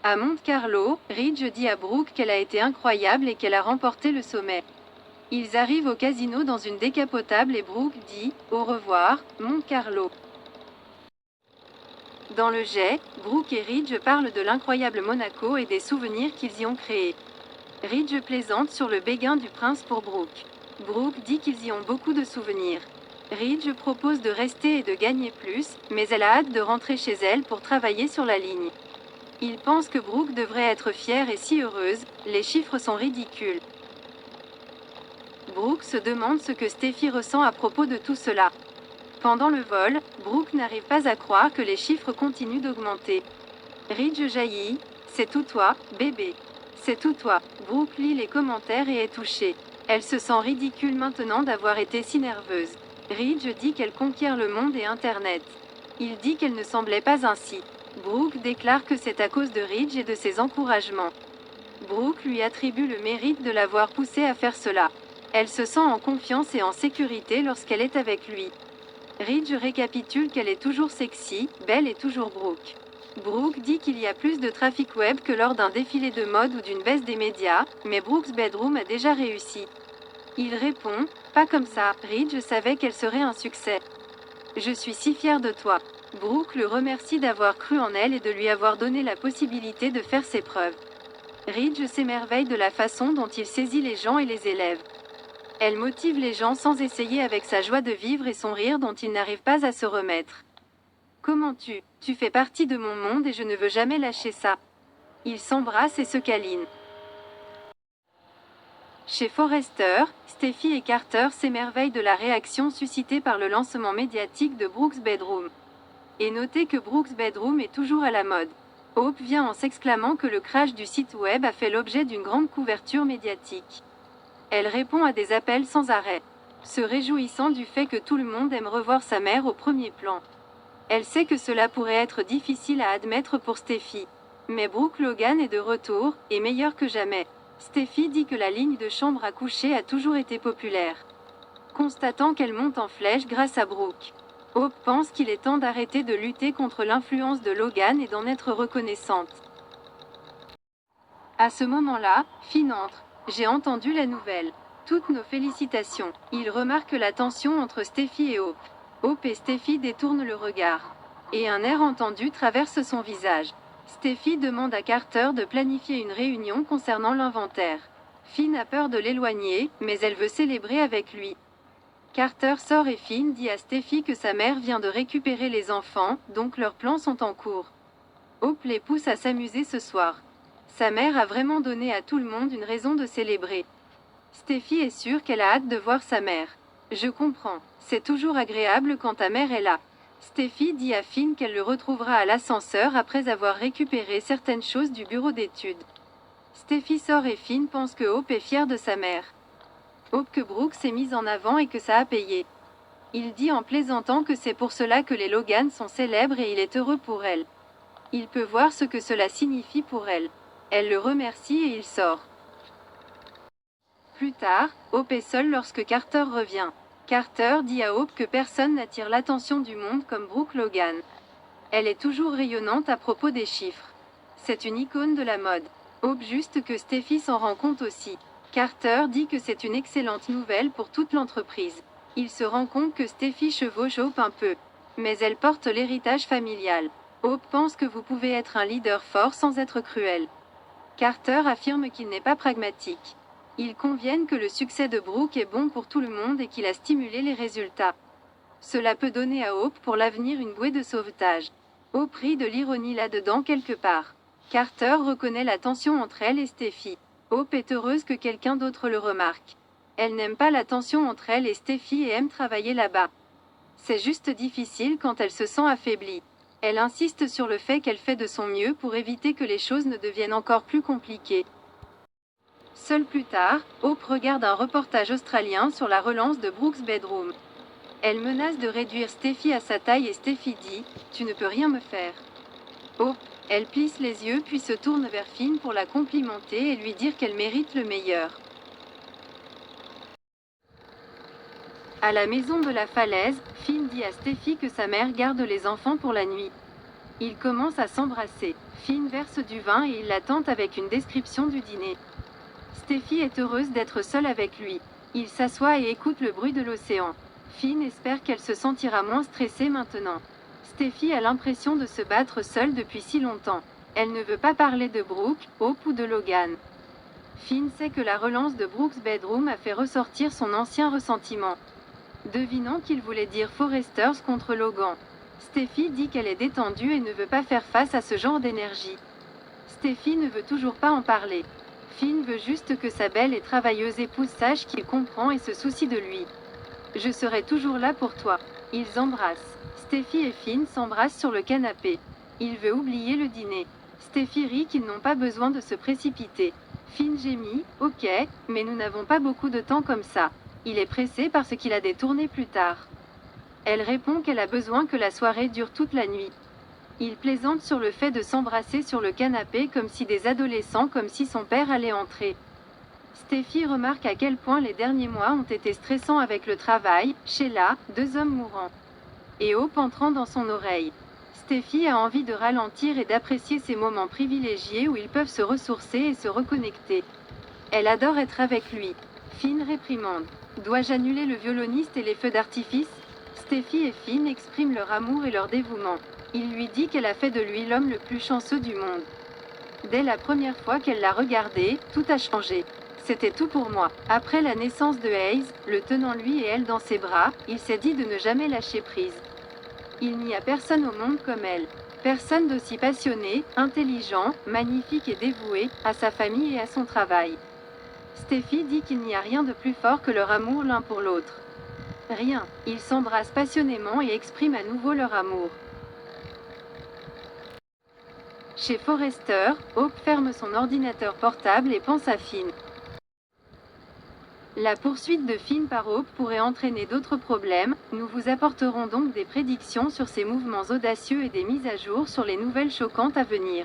À Monte Carlo, Ridge dit à Brooke qu'elle a été incroyable et qu'elle a remporté le sommet. Ils arrivent au casino dans une décapotable et Brooke dit « Au revoir, Monte Carlo ». Dans le jet, Brooke et Ridge parlent de l'incroyable Monaco et des souvenirs qu'ils y ont créés. Ridge plaisante sur le béguin du prince pour Brooke. Brooke dit qu'ils y ont beaucoup de souvenirs. Ridge propose de rester et de gagner plus, mais elle a hâte de rentrer chez elle pour travailler sur la ligne. Il pense que Brooke devrait être fière et si heureuse, les chiffres sont ridicules. Brooke se demande ce que Steffi ressent à propos de tout cela. Pendant le vol, Brooke n'arrive pas à croire que les chiffres continuent d'augmenter. Ridge jaillit « C'est tout toi, bébé. C'est tout toi ». Brooke lit les commentaires et est touchée. Elle se sent ridicule maintenant d'avoir été si nerveuse. Ridge dit qu'elle conquiert le monde et Internet. Il dit qu'elle ne semblait pas ainsi. Brooke déclare que c'est à cause de Ridge et de ses encouragements. Brooke lui attribue le mérite de l'avoir poussée à faire cela. Elle se sent en confiance et en sécurité lorsqu'elle est avec lui. Ridge récapitule qu'elle est toujours sexy, belle et toujours Brooke. Brooke dit qu'il y a plus de trafic web que lors d'un défilé de mode ou d'une baisse des médias, mais Brooke's Bedroom a déjà réussi. Il répond « Pas comme ça, Ridge savait qu'elle serait un succès. Je suis si fière de toi ». Brooke le remercie d'avoir cru en elle et de lui avoir donné la possibilité de faire ses preuves. Ridge s'émerveille de la façon dont il saisit les gens et les élèves. Elle motive les gens sans essayer avec sa joie de vivre et son rire dont il n'arrive pas à se remettre. Comment tu fais partie de mon monde et je ne veux jamais lâcher ça. Ils s'embrassent et se câlinent. Chez Forrester, Steffi et Carter s'émerveillent de la réaction suscitée par le lancement médiatique de Brooke's Bedroom. Et notez que Brooke's Bedroom est toujours à la mode. Hope vient en s'exclamant que le crash du site web a fait l'objet d'une grande couverture médiatique. Elle répond à des appels sans arrêt, se réjouissant du fait que tout le monde aime revoir sa mère au premier plan. Elle sait que cela pourrait être difficile à admettre pour Steffi. Mais Brooke Logan est de retour, et meilleur que jamais. Steffi dit que la ligne de chambre à coucher a toujours été populaire. Constatant qu'elle monte en flèche grâce à Brooke. Hope pense qu'il est temps d'arrêter de lutter contre l'influence de Logan et d'en être reconnaissante. À ce moment-là, Finn entre. J'ai entendu la nouvelle. Toutes nos félicitations. Il remarque la tension entre Steffi et Hope. Hope et Steffi détournent le regard. Et un air entendu traverse son visage. Steffi demande à Carter de planifier une réunion concernant l'inventaire. Finn a peur de l'éloigner, mais elle veut célébrer avec lui. Carter sort et Finn dit à Steffi que sa mère vient de récupérer les enfants, donc leurs plans sont en cours. Hope les pousse à s'amuser ce soir. Sa mère a vraiment donné à tout le monde une raison de célébrer. Steffi est sûre qu'elle a hâte de voir sa mère. Je comprends, c'est toujours agréable quand ta mère est là. Steffi dit à Finn qu'elle le retrouvera à l'ascenseur après avoir récupéré certaines choses du bureau d'études. Steffi sort et Finn pense que Hope est fière de sa mère. Hope que Brooke s'est mise en avant et que ça a payé. Il dit en plaisantant que c'est pour cela que les Logan sont célèbres et il est heureux pour elle. Il peut voir ce que cela signifie pour elle. Elle le remercie et il sort. Plus tard, Hope est seule lorsque Carter revient. Carter dit à Hope que personne n'attire l'attention du monde comme Brooke Logan. Elle est toujours rayonnante à propos des chiffres. C'est une icône de la mode. Hope juste que Steffi s'en rend compte aussi. Carter dit que c'est une excellente nouvelle pour toute l'entreprise. Il se rend compte que Steffi chevauche Hope un peu. Mais elle porte l'héritage familial. Hope pense que vous pouvez être un leader fort sans être cruel. Carter affirme qu'il n'est pas pragmatique. Ils conviennent que le succès de Brooke est bon pour tout le monde et qu'il a stimulé les résultats. Cela peut donner à Hope pour l'avenir une bouée de sauvetage. Hope rit de l'ironie là-dedans quelque part. Carter reconnaît la tension entre elle et Steffi. Hope est heureuse que quelqu'un d'autre le remarque. Elle n'aime pas la tension entre elle et Steffi et aime travailler là-bas. C'est juste difficile quand elle se sent affaiblie. Elle insiste sur le fait qu'elle fait de son mieux pour éviter que les choses ne deviennent encore plus compliquées. Seul plus tard, Hope regarde un reportage australien sur la relance de Brooke's Bedroom. Elle menace de réduire Steffi à sa taille et Steffi dit « Tu ne peux rien me faire ». Hope, elle plisse les yeux puis se tourne vers Finn pour la complimenter et lui dire qu'elle mérite le meilleur. À la maison de la falaise, Finn dit à Steffi que sa mère garde les enfants pour la nuit. Ils commencent à s'embrasser. Finn verse du vin et il la tente avec une description du dîner. Steffi est heureuse d'être seule avec lui. Il s'assoit et écoute le bruit de l'océan. Finn espère qu'elle se sentira moins stressée maintenant. Steffi a l'impression de se battre seule depuis si longtemps. Elle ne veut pas parler de Brooke, Hope ou de Logan. Finn sait que la relance de Brooke's Bedroom a fait ressortir son ancien ressentiment. Devinant qu'il voulait dire Foresters contre Logan. Steffi dit qu'elle est détendue et ne veut pas faire face à ce genre d'énergie. Steffi ne veut toujours pas en parler. Finn veut juste que sa belle et travailleuse épouse sache qu'il comprend et se soucie de lui. Je serai toujours là pour toi. Ils embrassent. Steffi et Finn s'embrassent sur le canapé. Il veut oublier le dîner. Steffi rit qu'ils n'ont pas besoin de se précipiter. Finn gémit, ok, mais nous n'avons pas beaucoup de temps comme ça. Il est pressé parce qu'il a des tournées plus tard. Elle répond qu'elle a besoin que la soirée dure toute la nuit. Il plaisante sur le fait de s'embrasser sur le canapé comme si des adolescents, comme si son père allait entrer. Steffi remarque à quel point les derniers mois ont été stressants avec le travail, Sheila, 2 hommes mourants. Et Hope entrant dans son oreille. Steffi a envie de ralentir et d'apprécier ces moments privilégiés où ils peuvent se ressourcer et se reconnecter. Elle adore être avec lui. Finn réprimande. Dois-je annuler le violoniste et les feux d'artifice? Steffi et Finn expriment leur amour et leur dévouement. Il lui dit qu'elle a fait de lui l'homme le plus chanceux du monde. Dès la première fois qu'elle l'a regardé, tout a changé. C'était tout pour moi. Après la naissance de Hayes, le tenant lui et elle dans ses bras, il s'est dit de ne jamais lâcher prise. Il n'y a personne au monde comme elle. Personne d'aussi passionné, intelligent, magnifique et dévoué, à sa famille et à son travail. Steffi dit qu'il n'y a rien de plus fort que leur amour l'un pour l'autre. Rien. Ils s'embrassent passionnément et expriment à nouveau leur amour. Chez Forrester, Hope ferme son ordinateur portable et pense à Finn. La poursuite de Finn par Hope pourrait entraîner d'autres problèmes, nous vous apporterons donc des prédictions sur ses mouvements audacieux et des mises à jour sur les nouvelles choquantes à venir.